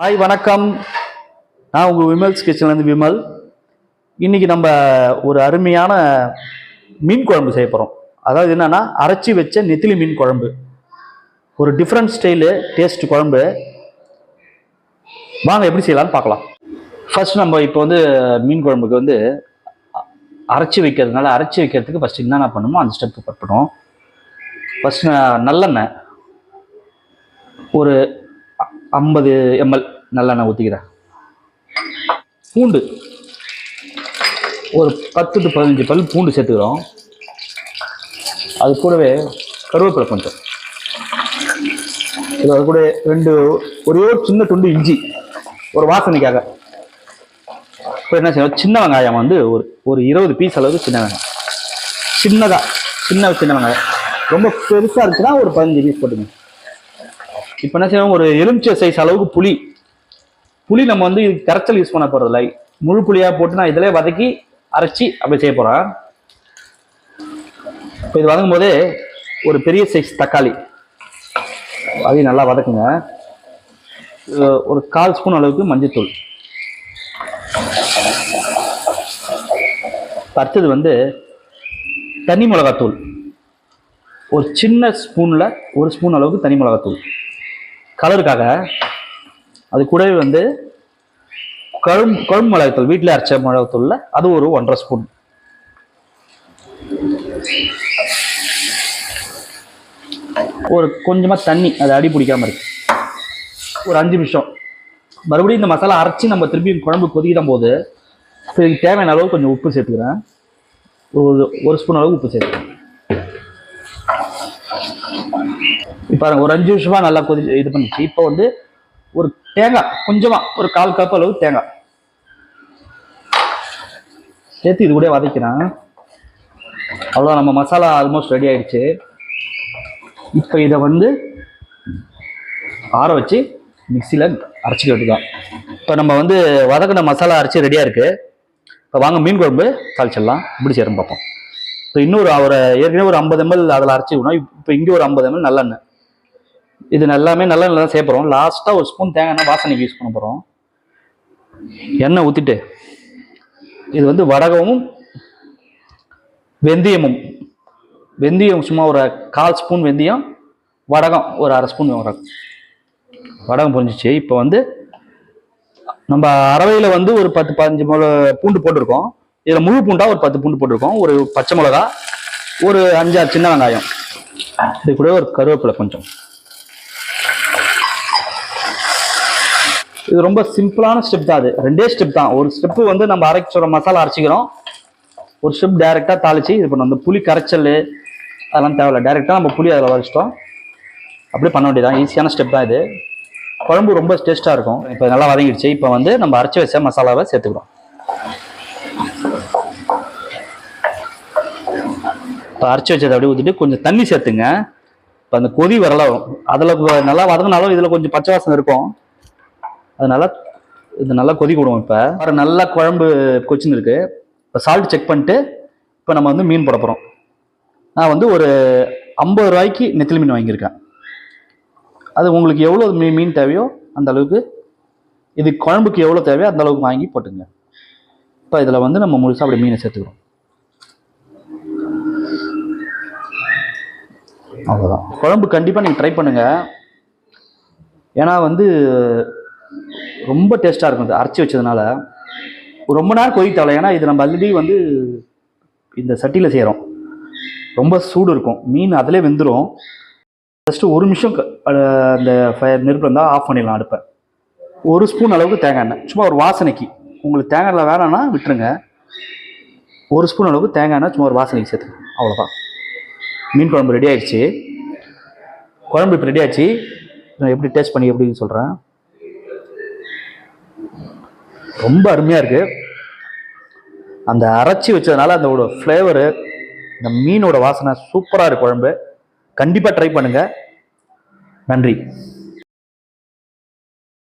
Hi வணக்கம். நான் உங்கள் விமல்ஸ் கிச்சன்லேருந்து விமல். இன்னைக்கு நம்ம ஒரு அருமையான மீன் குழம்பு செய்ய போகிறோம். அதாவது என்னன்னா, அரைச்சி வச்ச நெத்திலி மீன் குழம்பு. ஒரு டிஃப்ரெண்ட் ஸ்டைலு டேஸ்ட் குழம்பு. வாங்க எப்படி செய்யலாம்னு பார்க்கலாம். ஃபர்ஸ்ட் நம்ம இப்போ வந்து மீன் குழம்புக்கு வந்து அரைச்சி வைக்கிறதுக்கு ஃபர்ஸ்ட் என்னென்ன பண்ணுமோ அந்த ஸ்டெப்பு பட்டுடும். ஃபர்ஸ்ட் நல்லெண்ணெய் ஒரு 50 ml நல்லெண்ணெய் ஊற்றிக்கிறேன். பூண்டு ஒரு 10 to 15 பல் பூண்டு சேர்த்துக்கிறோம். அது கூடவே கருவேப்பிலை கொஞ்சம், இது அது கூட ஒரே ஒரு சின்ன துண்டு இஞ்சி ஒரு வாசனைக்காக. இப்போ என்ன செய்யணும், சின்ன வெங்காயம் வந்து ஒரு 20 பீஸ் அளவுக்கு சின்ன வெங்காயம், சின்ன வெங்காயம். ரொம்ப பெருசாக இருக்குன்னா ஒரு 15 பீஸ் போட்டுங்க. இப்போ என்ன செய்யணும், ஒரு எலுமிச்சை சைஸ் அளவுக்கு புளி நம்ம வந்து இது கரைச்சல் யூஸ் பண்ண போகிறதில்ல, முழு புளியாக போட்டு நான் இதிலே வதக்கி அரைச்சி அப்படி செய்ய போகிறேன். இப்போ இது வதங்கும் போதே ஒரு பெரிய சைஸ் தக்காளி அதையும் நல்லா வதக்குங்க. ஒரு 1/4 ஸ்பூன் அளவுக்கு மஞ்சள்தூள். அடுத்தது வந்து தனி மிளகாத்தூள், ஒரு சின்ன ஸ்பூனில் 1 ஸ்பூன் அளவுக்கு தனி மிளகாத்தூள் கலருக்காக. அது கூடவே வந்து குழம்பு மிளகாத்தூள், வீட்டில் அரைச்ச மிளகாத்தூள்ல அது ஒரு 1.5 ஸ்பூன். ஒரு கொஞ்சமாக தண்ணி, அது அடி பிடிக்காம இருக்கு. ஒரு 5 நிமிஷம் மறுபடியும் இந்த மசாலா அரைச்சி நம்ம திருப்பி குழம்பு கொதிக்கிடும் போது இதுக்கு தேவையான அளவு கொஞ்சம் உப்பு சேர்த்துக்கிறேன். ஒரு ஸ்பூன் அளவு உப்பு சேர்த்துக்கிறேன். இப்போ ஒரு 5 நிமிஷமா நல்லா இது பண்ணிச்சு. இப்போ வந்து ஒரு தேங்காய் கொஞ்சமாக ஒரு 1/4 கப் அளவு தேங்காய் சேர்த்து இது கூட வதக்கிறேன். அவ்வளோதான், நம்ம மசாலா ஆல்மோஸ்ட் ரெடி ஆயிடுச்சு. இப்போ இதை வந்து ஆற வச்சு மிக்சியில் அரைச்சிக்கிட்டு தான். இப்போ நம்ம வந்து வதக்கின மசாலா அரைச்சி ரெடியாக இருக்குது. இப்போ வாங்க மீன் குழம்பு தாளிச்சிடலாம். எப்படி செய்யறோம்னு பார்ப்போம். இப்போ இன்னொரு ஏற்கனவே ஒரு 50 ml அதில் அரைச்சிக்கணும். இப்போ இங்கே ஒரு 50 ml நல்லெண்ணெய். இது எல்லாமே நல்லெண்ணெய் தான் சேர்ப்போம். லாஸ்ட்டாக ஒரு ஸ்பூன் தேங்காய் எண்ணெய் வாசனைக்கு யூஸ் பண்ண போகிறோம். எண்ணெய் ஊற்றிட்டு இது வந்து வடகமும் வெந்தயம் சும்மா ஒரு 1/4 ஸ்பூன் வெந்தயம், வடகம் ஒரு 1/2 ஸ்பூன் வடகம் பொரிஞ்சிச்சு. இப்போ வந்து நம்ம அரவையில் வந்து ஒரு 10-15 பூண்டு போட்டிருக்கோம். இதில் முழு பூண்டா ஒரு 10 பூண்டு போட்டிருக்கோம். ஒரு பச்சை மிளகா, ஒரு 5-6 சின்ன வெங்காயம், இது கூட ஒரு கருவேப்பிலை கொஞ்சம். இது ரொம்ப சிம்பிளான ஸ்டெப் தான். அது 2 ஸ்டெப் தான். ஒரு ஸ்டெப்பு வந்து நம்ம அரைச்சோட மசாலா அரைச்சிக்கிறோம், ஒரு ஸ்டெப் டைரெக்டாக தாளிச்சு இது பண்ணோம். அந்த புளி கரைச்சல் அதெல்லாம் தேவையில்ல, டைரெக்டாக நம்ம புளி அதில் வரைச்சிட்டோம், அப்படியே பண்ண வேண்டியதான். ஈஸியான ஸ்டெப் தான் இது. குழம்பு ரொம்ப டேஸ்ட்டாக இருக்கும். இப்போ நல்லா வதங்கிடுச்சு. இப்போ வந்து நம்ம அரைச்சி வச்ச மசாலாவை சேர்த்துக்கிறோம். இப்போ அரைச்சி வச்சதை அப்படியே ஊற்றிட்டு கொஞ்சம் தண்ணி சேர்த்துங்க. இப்போ அந்த கொதி வரலாம், அதில் நல்லா வதங்கினாலும் இதில் கொஞ்சம் பச்சை வாசனை இருக்கும். அதனால இது நல்லா கொதி விடுவோம். இப்போ நல்லா குழம்பு கொச்சின்னு இருக்கு. இப்போ சால்ட் செக் பண்ணிட்டு இப்போ நம்ம வந்து மீன் போட போகிறோம். நான் வந்து ஒரு 50 ரூபாய்க்கு நெத்திலி மீன் வாங்கியிருக்கேன். அது உங்களுக்கு எவ்வளோ மீன் தேவையோ அந்த அளவுக்கு, இது குழம்புக்கு எவ்வளோ தேவையோ அந்த அளவுக்கு வாங்கி போட்டுங்க. இப்போ இதில் வந்து நம்ம முழுசாக அப்படி மீனை சேர்த்துக்கிறோம். அவ்வளோதான். குழம்பு கண்டிப்பாக நீங்கள் ட்ரை பண்ணுங்கள். ஏன்னா வந்து ரொம்ப டேஸ்ட்டாக இருக்கும். இது அரைச்சி வச்சதுனால ரொம்ப நேரம் கொதிக்க தேவை. ஏன்னா இது நம்ம ஆல்ரெடி வந்து இந்த சட்டியில் செய்கிறோம், ரொம்ப சூடு இருக்கும். மீன் அதிலே வெந்துடும். ஜஸ்ட்டு 1 நிமிஷம் அந்த நெருப்பு இருந்தால் ஆஃப் பண்ணிடலாம் அடுப்பை. 1 ஸ்பூன் அளவுக்கு தேங்காய் எண்ணெய், சும்மா ஒரு வாசனைக்கு. உங்களுக்கு தேங்காய் எண்ணெய் வேணாம்னா விட்டுருங்க. 1 ஸ்பூன் அளவுக்கு தேங்காய் எண்ணெய் சும்மா ஒரு வாசனைக்கு சேர்த்துக்கணும். அவ்வளோதான். மீன் குழம்பு ரெடி ஆயிடுச்சு. குழம்பு இப்போ ரெடி ஆச்சு. நான் எப்படி டேஸ்ட் பண்ணி எப்படின்னு சொல்கிறேன். ரொம்ப அருமையாக இருக்குது. அந்த அரைச்சி வச்சதுனால அந்த ஃப்ளேவரு, இந்த மீனோட வாசனை சூப்பராக இருக்குது. குழம்பு கண்டிப்பாக ட்ரை பண்ணுங்கள். நன்றி.